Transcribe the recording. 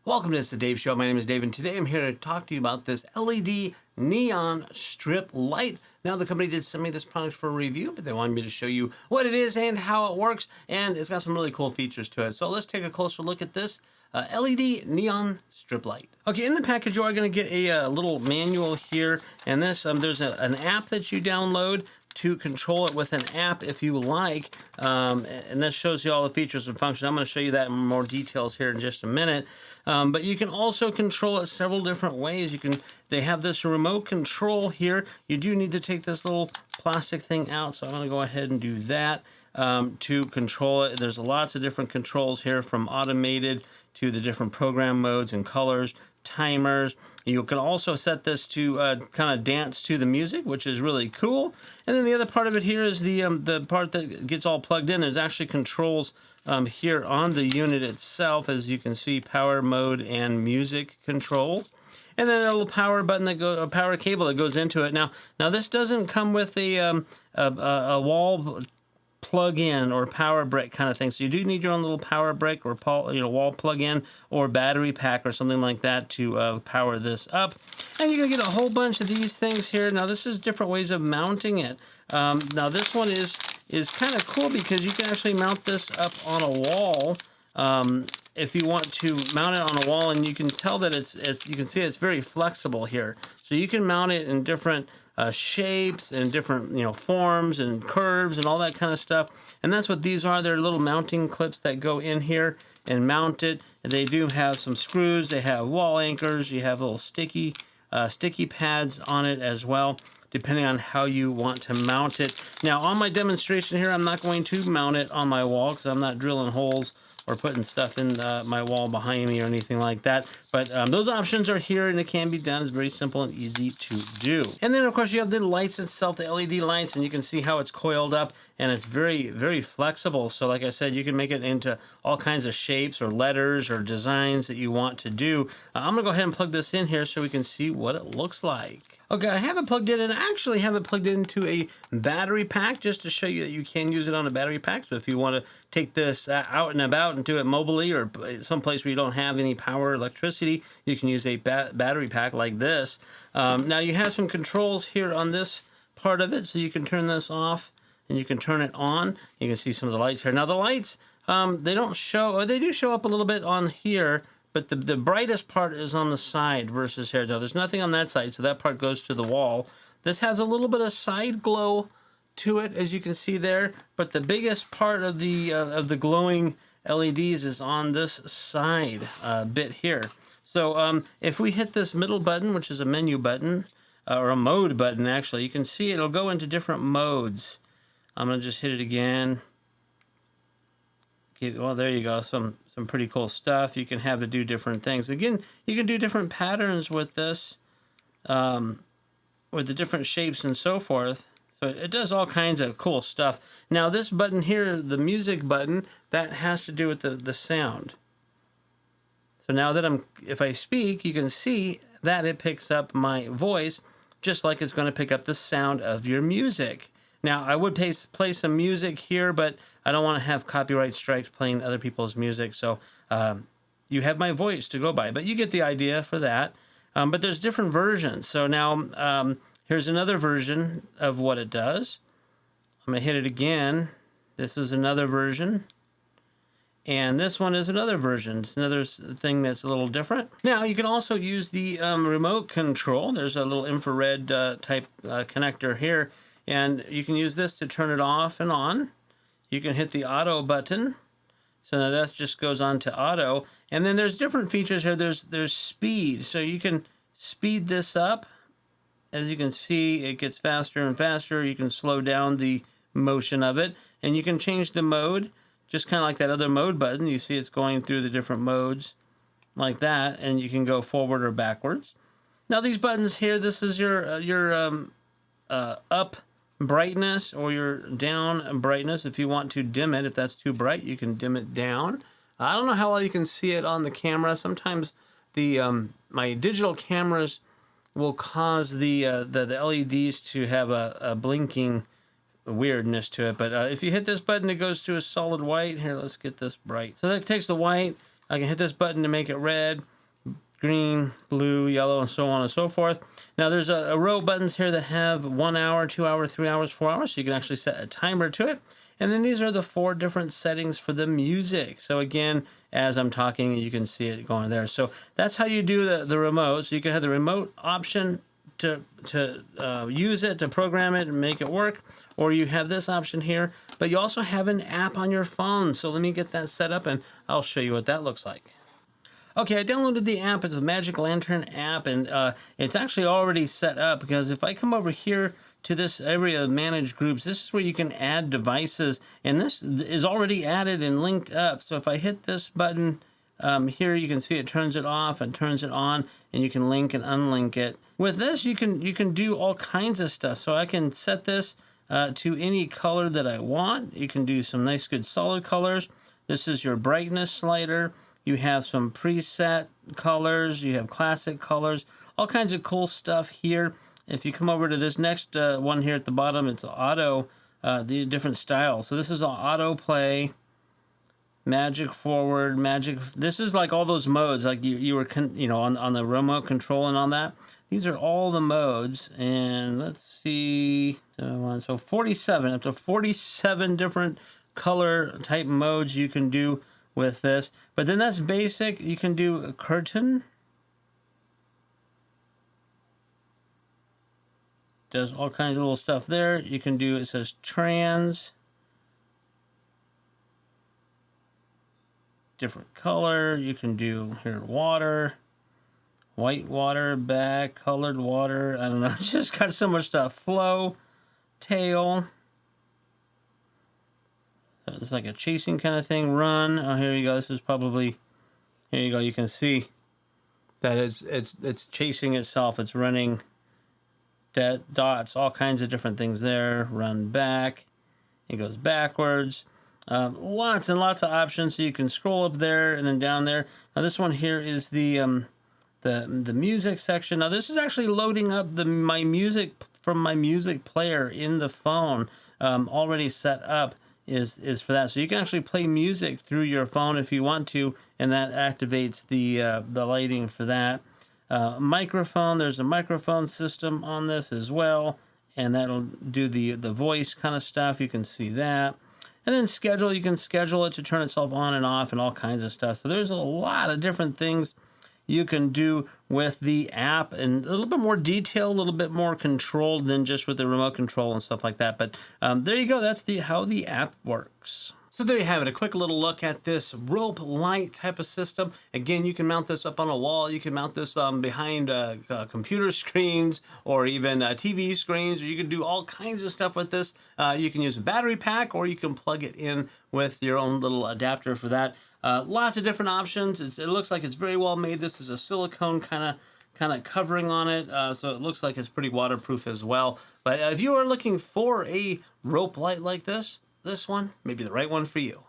Welcome to the Dave Show. My name is Dave, and today I'm here to talk to you about this LED neon strip light. Now, the company did send me this product for a review, but they wanted me to show you what it is and how it works, and it's got some really cool features to it. So let's take a closer look at this LED neon strip light. Okay, in the package you are going to get a little manual here, and this there's an app that you download to control it with an app if you like, and that shows you all the features and functions. I'm going to show you that in more details here in just a minute. But you can also control it several different ways. They have this remote control here. You do need to take this little plastic thing out, so I'm going to go ahead and do that to control it. There's lots of different controls here, from automated to the different program modes and colors, timers. You can also set this to kind of dance to the music, which is really cool. And then the other part of it here is the part that gets all plugged in. There's actually controls here on the unit itself, as you can see, power mode and music controls. And then a little power button a power cable that goes into it. Now this doesn't come with a wall plug-in or power brick kind of thing, so you do need your own little power brick or wall plug-in or battery pack or something like that to power this up. And you're gonna get a whole bunch of these things here. Now this is different ways of mounting it. Now this one is kind of cool because you can actually mount this up on a wall if you want to mount it on a wall, and you can tell that you can see it's very flexible here, so you can mount it in different shapes and different forms and curves and all that kind of stuff. And that's what these are. They're little mounting clips that go in here and mount it. And they do have some screws. They have wall anchors. You have little sticky pads on it as well, depending on how you want to mount it. Now on my demonstration here, I'm not going to mount it on my wall because I'm not drilling holes or putting stuff in my wall behind me or anything like that. But those options are here, and it can be done. It's very simple and easy to do. And then, of course, you have the lights itself, the LED lights, and you can see how it's coiled up, and it's very, very flexible. So like I said, you can make it into all kinds of shapes or letters or designs that you want to do. I'm going to go ahead and plug this in here so we can see what it looks like. Okay, I have it plugged in, and I actually have it plugged into a battery pack just to show you that you can use it on a battery pack. So if you want to take this out and about and do it mobily, or someplace where you don't have any power or electricity, you can use a battery pack like this. Now you have some controls here on this part of it, so you can turn this off and you can turn it on. You can see some of the lights here. Now the lights, they don't show, or they do show up a little bit on here, but the brightest part is on the side versus here. Now there's nothing on that side, so that part goes to the wall. This has a little bit of side glow to it, as you can see there, but the biggest part of the glowing LEDs is on this side bit here. So if we hit this middle button, which is a menu button, or a mode button actually, you can see it'll go into different modes. I'm gonna just hit it again. Okay, well, there you go. Some pretty cool stuff. You can have it do different things. Again, you can do different patterns with this, with the different shapes and so forth. So it does all kinds of cool stuff. Now this button here, the music button, that has to do with the sound. So now that if I speak, you can see that it picks up my voice, just like it's going to pick up the sound of your music. Now, I would play some music here, but I don't want to have copyright strikes playing other people's music, so you have my voice to go by. But you get the idea for that. But there's different versions. So now here's another version of what it does. I'm going to hit it again. This is another version. And this one is another version. It's another thing that's a little different. Now, you can also use the remote control. There's a little infrared type connector here. And you can use this to turn it off and on. You can hit the auto button. So now that just goes on to auto. And then there's different features here. There's speed. So you can speed this up. As you can see, it gets faster and faster. You can slow down the motion of it. And you can change the mode, just kind of like that other mode button. You see it's going through the different modes like that. And you can go forward or backwards. Now these buttons here, this is your up brightness or your down brightness. If you want to dim it, if that's too bright, you can dim it down. I don't know how well you can see it on the camera. Sometimes the my digital cameras will cause the LEDs to have a blinking weirdness to it. But if you hit this button, it goes to a solid white. Here, let's get this bright. So that takes the white. I can hit this button to make it red. green, blue, yellow, and so on and so forth. Now there's a row of buttons here that have 1 hour, 2 hour, 3 hours, 4 hours, so you can actually set a timer to it. And then these are the 4 different settings for the music. So again, as I'm talking, you can see it going there. So that's how you do the remote. So you can have the remote option to use it, to program it and make it work, or you have this option here, but you also have an app on your phone. So let me get that set up and I'll show you what that looks like. Okay, I downloaded the app. It's a Magic Lantern app, and it's actually already set up, because if I come over here to this area of manage groups, this is where you can add devices, and this is already added and linked up. So if I hit this button here, you can see it turns it off and turns it on, and you can link and unlink it. With this, you can do all kinds of stuff. So I can set this to any color that I want. You can do some nice good solid colors. This is your brightness slider. You have some preset colors, you have classic colors, all kinds of cool stuff here. If you come over to this next one here at the bottom, it's auto, the different styles. So this is auto play, magic forward, magic. This is like all those modes, like you were, on the remote control and on that. These are all the modes, and let's see, so 47, up to 47 different color type modes you can do with this. But then that's basic. You can do a curtain. Does all kinds of little stuff there. You can do, it says trans. Different color. You can do here water. White water, back, colored water. I don't know. It's just got so much stuff. Flow, tail. It's like a chasing kind of thing. Run. Oh, here you go. This is probably, here you go. You can see that it's chasing itself. It's running dots, all kinds of different things there. Run back. It goes backwards. Lots and lots of options. So you can scroll up there and then down there. Now this one here is the music section. Now this is actually loading up my music from my music player in the phone, already set up. Is for that, so you can actually play music through your phone if you want to, and that activates the lighting for that. Microphone, there's a microphone system on this as well, and that'll do the voice kind of stuff. You can see that. And then schedule, you can schedule it to turn itself on and off and all kinds of stuff. So there's a lot of different things you can do with the app, and a little bit more detail, a little bit more controlled than just with the remote control and stuff like that. But there you go. That's how the app works. So there you have it, a quick little look at this rope light type of system. Again, you can mount this up on a wall. You can mount this behind computer screens, or even TV screens, or you can do all kinds of stuff with this. You can use a battery pack, or you can plug it in with your own little adapter for that. Lots of different options. It looks like it's very well made. This is a silicone kind of covering on it, so it looks like it's pretty waterproof as well. But if you are looking for a rope light like this one may be the right one for you.